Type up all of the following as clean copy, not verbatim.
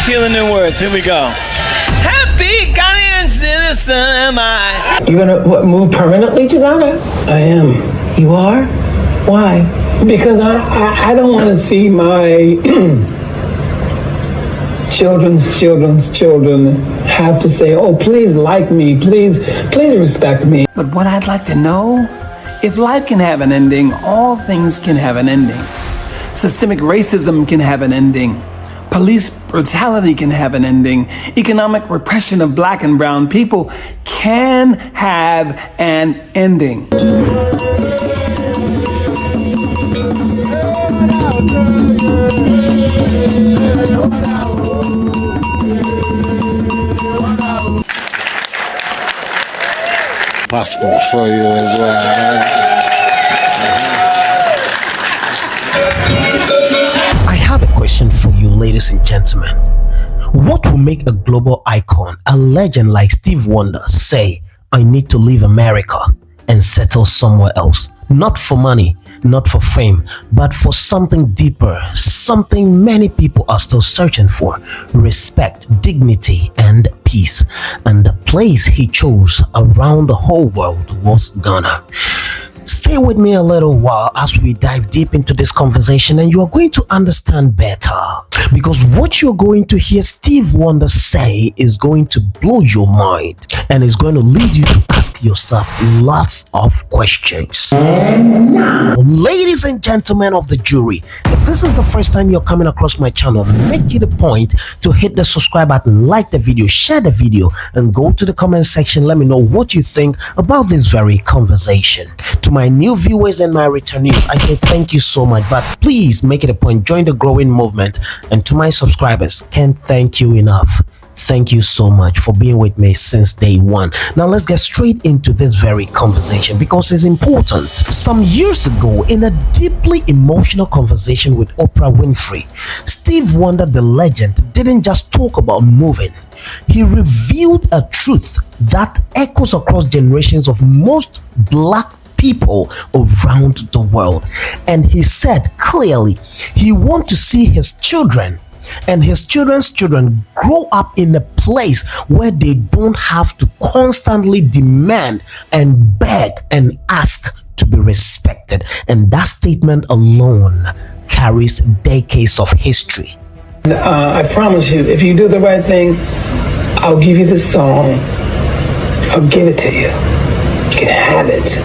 Hear the new words. Here we go. Happy Ghanaian citizen am I. You gonna move permanently to Ghana? I am. You are? Why? Because I don't want to see my children's children have to say, oh, please like me, please respect me. But what I'd like to know, if life can have an ending, all things can have an ending. Systemic racism can have an ending. Police brutality can have an ending. Economic repression of black and brown people can have an ending. Passport for you as well. I have a question for you, ladies and gentlemen. What will make a global icon, a legend like Stevie Wonder, say, I need to leave America and settle somewhere else? Not for money, not for fame, but for something deeper, something many people are still searching for: respect, dignity, and peace. And the place he chose around the whole world was Ghana. Stay with me a little while as we dive deep into this conversation, and you are going to understand better, because what you're going to hear Stevie Wonder say is going to blow your mind and is going to lead you to ask yourself lots of questions. Ladies and gentlemen of the jury, if this is the first time you're coming across my channel, make it a point to hit the subscribe button, like the video, share the video, and go to the comment section. Let me know what you think about this very conversation. To my new viewers and my returnees, I say thank you so much, but please make it a point, join the growing movement. And to my subscribers, can't thank you enough. Thank you so much for being with me since day one. Now let's get straight into this very conversation because it's important. Some years ago, in a deeply emotional conversation with Oprah Winfrey, Stevie Wonder, the legend, didn't just talk about moving. He revealed a truth that echoes across generations of most black people around the world. And he said clearly he wants to see his children and his children's children grow up in a place where they don't have to constantly demand and beg and ask to be respected. And that statement alone carries decades of history. I promise you, if you do the right thing, I'll give you this song. I'll give it to you. You can have it.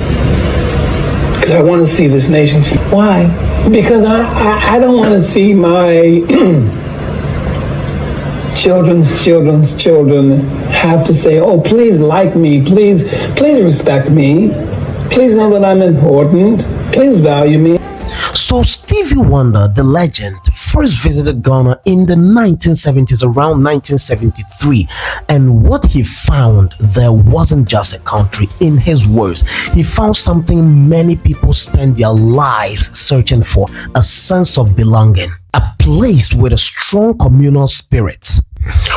Because I want to see this nation. Why? Because I don't want to see my children's children have to say, oh, please like me, please respect me, please know that I'm important, please value me. So Stevie Wonder, the legend, first visited Ghana in the 1970s, around 1973, and what he found there wasn't just a country. In his words, he found something many people spend their lives searching for: a sense of belonging, a place with a strong communal spirit,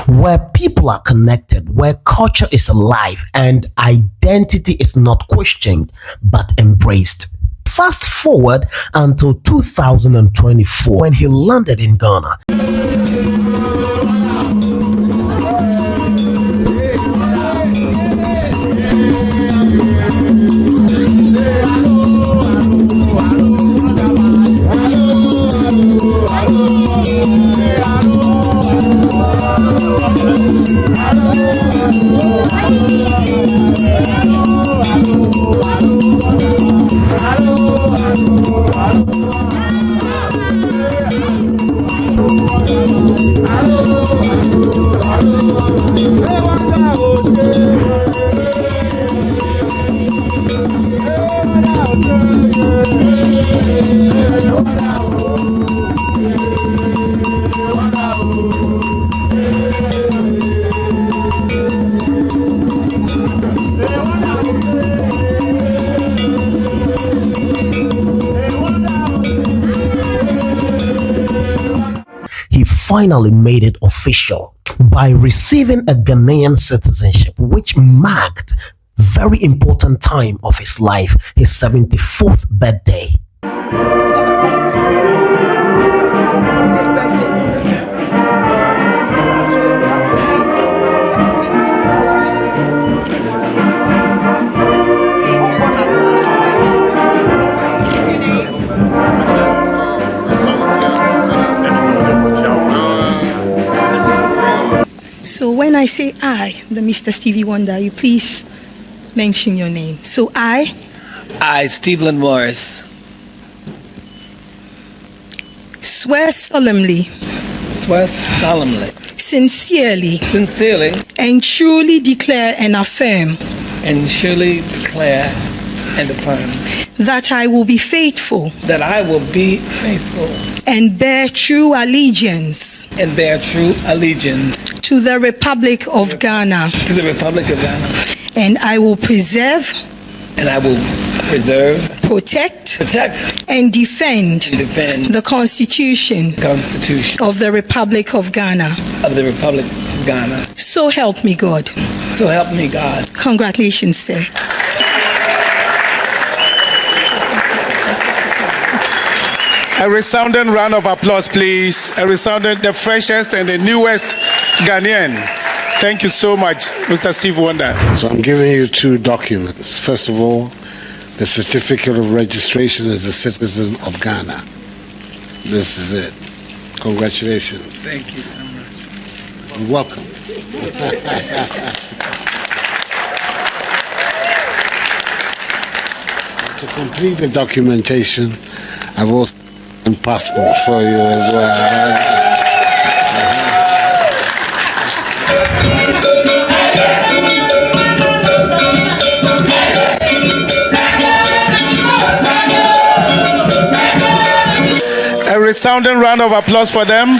where people are connected, where culture is alive and identity is not questioned but embraced. Fast forward until 2024 when he landed in Ghana. He finally made it official by receiving a Ghanaian citizenship, which marked a very important time of his life, his 74th birthday. So when I say I, the Mr. Stevie Wonder, you please mention your name. So I, Stephen Morris, swear solemnly, sincerely, and truly declare and affirm that I will be faithful and bear true allegiance to the Republic of Ghana, and I will preserve, protect, and defend the Constitution of the Republic of Ghana. So help me God. Congratulations, sir. A resounding round of applause, please. A resounding, the freshest and the newest Ghanaian. Thank you so much, Mr. Steve Wonder. So I'm giving you two documents. First of all, the certificate of registration as a citizen of Ghana. This is it. Congratulations. Thank you so much. You're welcome. To complete the documentation, I've also a passport for you as well. A resounding round of applause for them.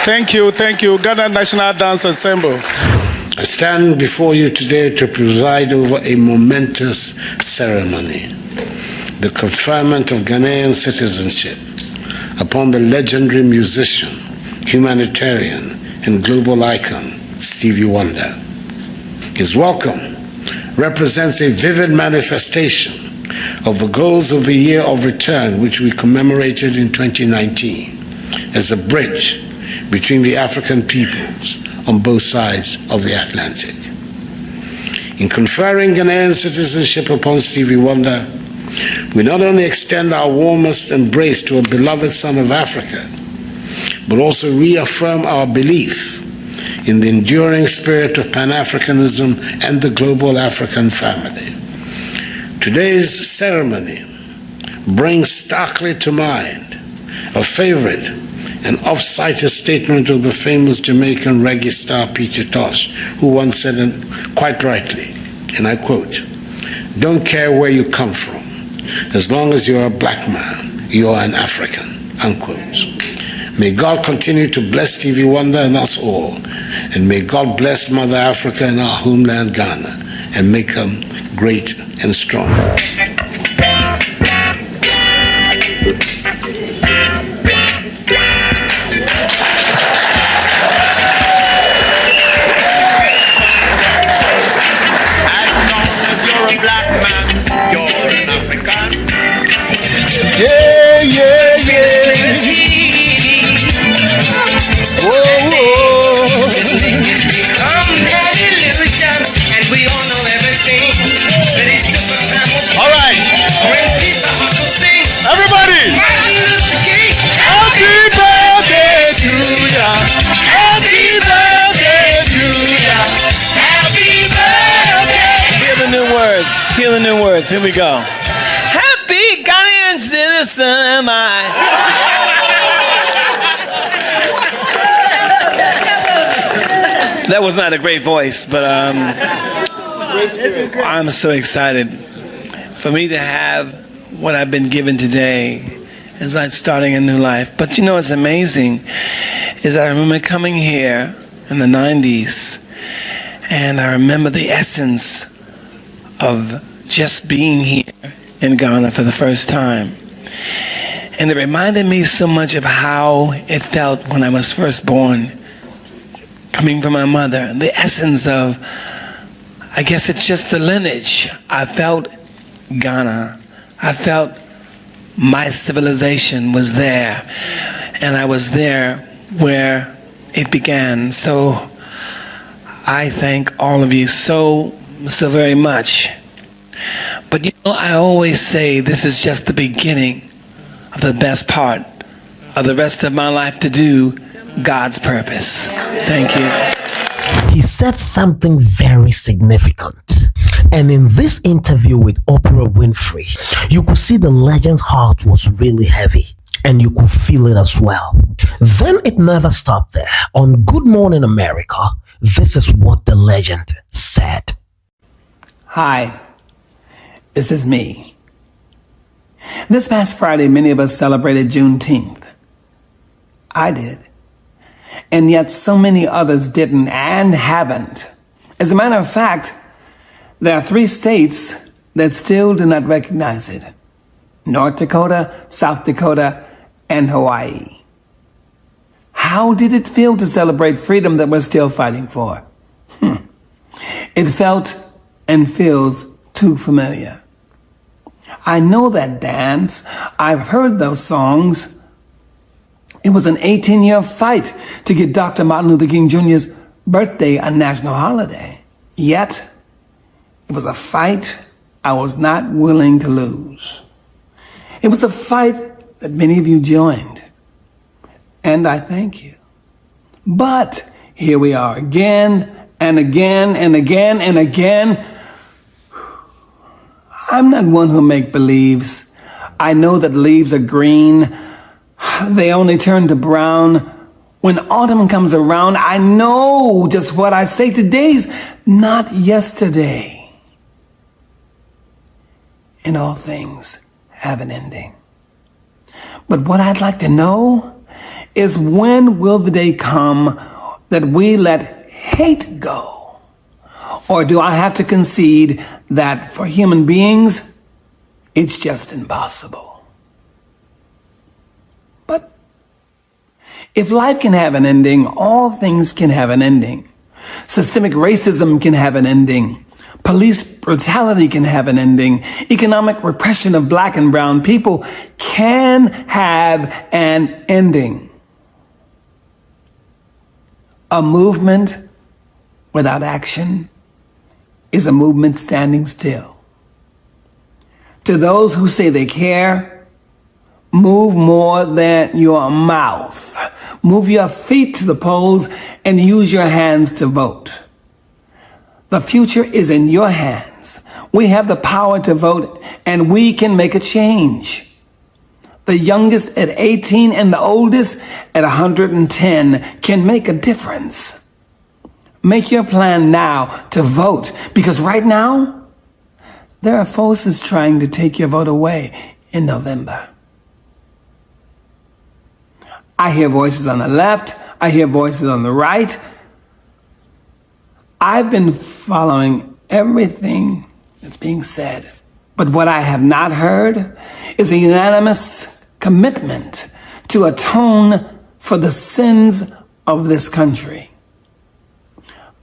Thank you, Ghana National Dance Ensemble. I stand before you today to preside over a momentous ceremony, the conferment of Ghanaian citizenship upon the legendary musician, humanitarian, and global icon, Stevie Wonder. His welcome represents a vivid manifestation of the goals of the Year of Return, which we commemorated in 2019, as a bridge between the African peoples on both sides of the Atlantic. In conferring Ghanaian citizenship upon Stevie Wonder, we not only extend our warmest embrace to a beloved son of Africa, but also reaffirm our belief in the enduring spirit of Pan-Africanism and the global African family. Today's ceremony brings starkly to mind a favorite and oft-cited statement of the famous Jamaican reggae star Peter Tosh, who once said, quite rightly, and I quote, "Don't care where you come from, as long as you're a black man, you're an African," unquote. May God continue to bless Stevie Wonder and us all, and may God bless Mother Africa and our homeland Ghana, and make them great and strong. Yeah, yeah, yeah. Whoa, whoa. All right. Everybody. Happy birthday to ya. Happy birthday to ya. Happy birthday. Hear the new words. Hear the new words. Here we go. Happy Ghanaian citizen am I. That was not a great voice, but I'm so excited. For me to have what I've been given today is like starting a new life. But you know what's amazing is I remember coming here in the 90s, and I remember the essence of just being here in Ghana for the first time. And it reminded me so much of how it felt when I was first born, coming from my mother. The essence of, I guess it's just the lineage. I felt Ghana. I felt my civilization was there, and I was there where it began. So I thank all of you so very much. But you know, I always say this is just the beginning of the best part of the rest of my life to do God's purpose. Thank you. He said something very significant. And in this interview with Oprah Winfrey, you could see the legend's heart was really heavy. And you could feel it as well. Then it never stopped there. On Good Morning America, this is what the legend said. Hi, this is me. This past Friday, many of us celebrated Juneteenth. I did. And yet so many others didn't and haven't. As a matter of fact, there are 3 states that still do not recognize it: North Dakota, South Dakota, and Hawaii. How did it feel to celebrate freedom that we're still fighting for? It felt and feels too familiar. I know that dance. I've heard those songs. It was an 18-year fight to get Dr. Martin Luther King Jr.'s birthday a national holiday. Yet, it was a fight I was not willing to lose. It was a fight that many of you joined, and I thank you. But here we are again and again and again and again. I'm not one who make believes. I know that leaves are green. They only turn to brown. When autumn comes around, I know just what I say. Today's not yesterday. And all things have an ending. But what I'd like to know is, when will the day come that we let hate go? Or do I have to concede that for human beings, it's just impossible? But if life can have an ending, all things can have an ending. Systemic racism can have an ending. Police brutality can have an ending. Economic repression of black and brown people can have an ending. A movement without action is a movement standing still. To those who say they care, move more than your mouth. Move your feet to the polls and use your hands to vote. The future is in your hands. We have the power to vote, and we can make a change. The youngest at 18 and the oldest at 110 can make a difference. Make your plan now to vote, because right now, there are forces trying to take your vote away in November. I hear voices on the left. I hear voices on the right. I've been following everything that's being said. But what I have not heard is a unanimous commitment to atone for the sins of this country.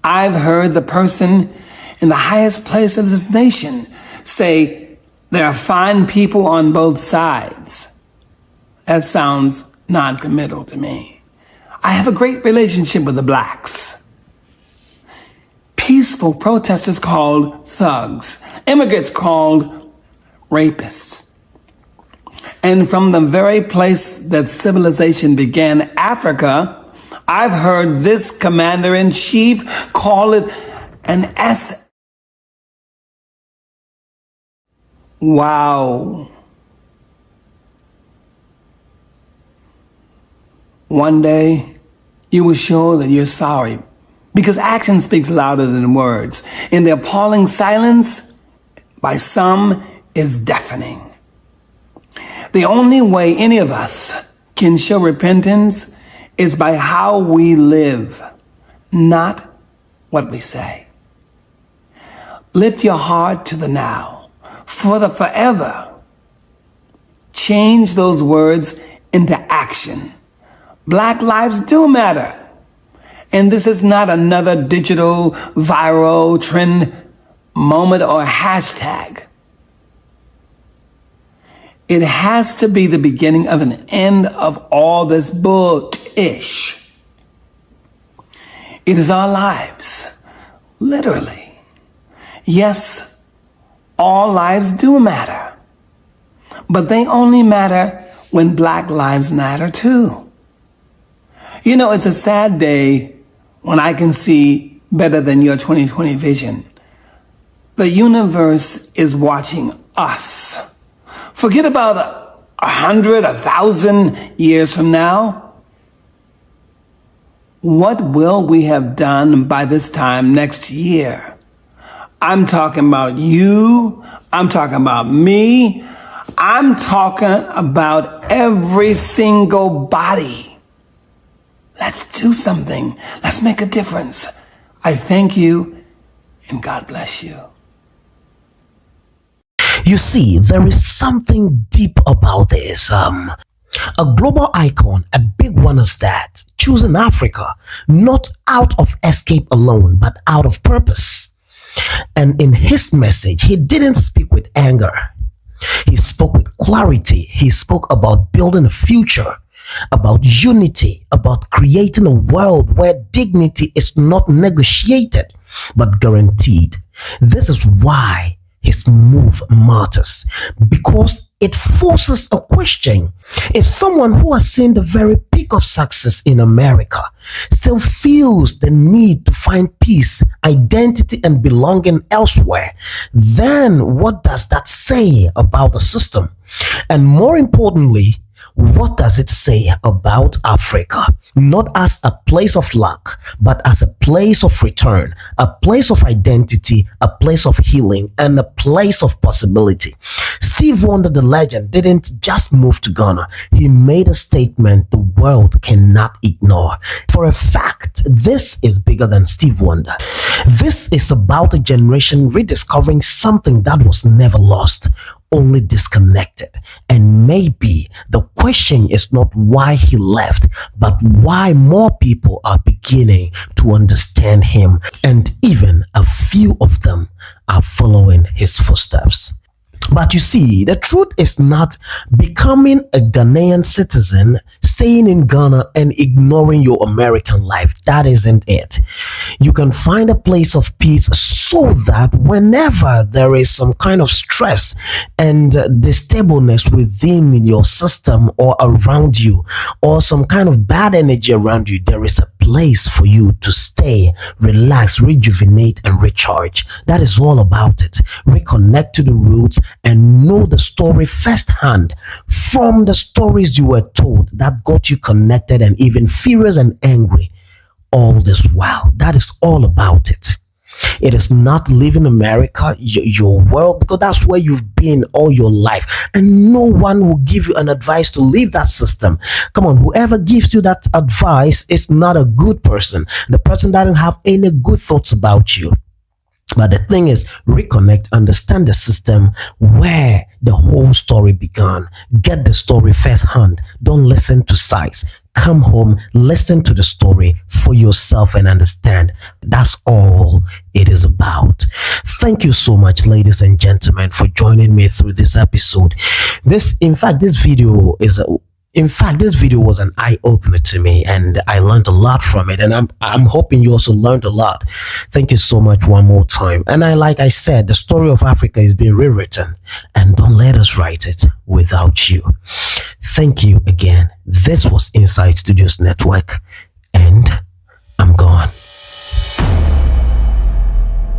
I've heard the person in the highest place of this nation say there are fine people on both sides. That sounds non-committal to me. I have a great relationship with the blacks. Peaceful protesters called thugs. Immigrants called rapists. And from the very place that civilization began, Africa, I've heard this commander-in-chief call it an asset. Wow. One day, you will show that you're sorry, because action speaks louder than words, and the appalling silence by some is deafening. The only way any of us can show repentance is by how we live, not what we say. Lift your heart to the now, for the forever. Change those words into action. Black lives do matter. And this is not another digital, viral trend moment or hashtag. It has to be the beginning of an end of all this bull-ish. It is our lives, literally. Yes, all lives do matter, but they only matter when black lives matter too. You know, it's a sad day when I can see better than your 2020 vision. The universe is watching us. Forget about 100, 1,000 years from now. What will we have done by this time next year? I'm talking about you. I'm talking about me. I'm talking about every single body. Let's do something. Let's make a difference. I thank you, and God bless you. You see, there is something deep about this. A global icon, a big one is that, choosing Africa, not out of escape alone, but out of purpose. And in his message, he didn't speak with anger. He spoke with clarity. He spoke about building a future, about unity, about creating a world where dignity is not negotiated, but guaranteed. This is why his move matters, because it forces a question. If someone who has seen the very peak of success in America still feels the need to find peace, identity, and belonging elsewhere, then what does that say about the system? And more importantly, what does it say about Africa? Not as a place of luck, but as a place of return, a place of identity, a place of healing, and a place of possibility. Stevie Wonder, the legend, didn't just move to Ghana. He made a statement the world cannot ignore. For a fact, this is bigger than Stevie Wonder. This is about a generation rediscovering something that was never lost, only disconnected. And maybe the question is not why he left, but why more people are beginning to understand him, and even a few of them are following his footsteps. But you see, the truth is not becoming a Ghanaian citizen, staying in Ghana and ignoring your American life. That isn't it. You can find a place of peace so that whenever there is some kind of stress and distableness within your system or around you, or some kind of bad energy around you, there is a place for you to stay, relax, rejuvenate, and recharge. That is all about it. Reconnect to the roots and know the story firsthand from the stories you were told that got you connected and even furious and angry all this while. That is all about it. It is not leaving America, your world, because that's where you've been all your life, and no one will give you an advice to leave that system. Come on, whoever gives you that advice is not a good person. The person doesn't have any good thoughts about you. But the thing is, reconnect, understand the system where the whole story began. Get the story firsthand. Don't listen to sides. Come home, listen to the story for yourself and understand. That's all it is about. Thank you so much, ladies and gentlemen, for joining me through this episode. This video was an eye-opener to me, and I learned a lot from it, and I'm hoping you also learned a lot. Thank you so much one more time. And like I said, the story of Africa is being rewritten, and don't let us write it without you. Thank you again. This was Inside Studios Network, and I'm gone.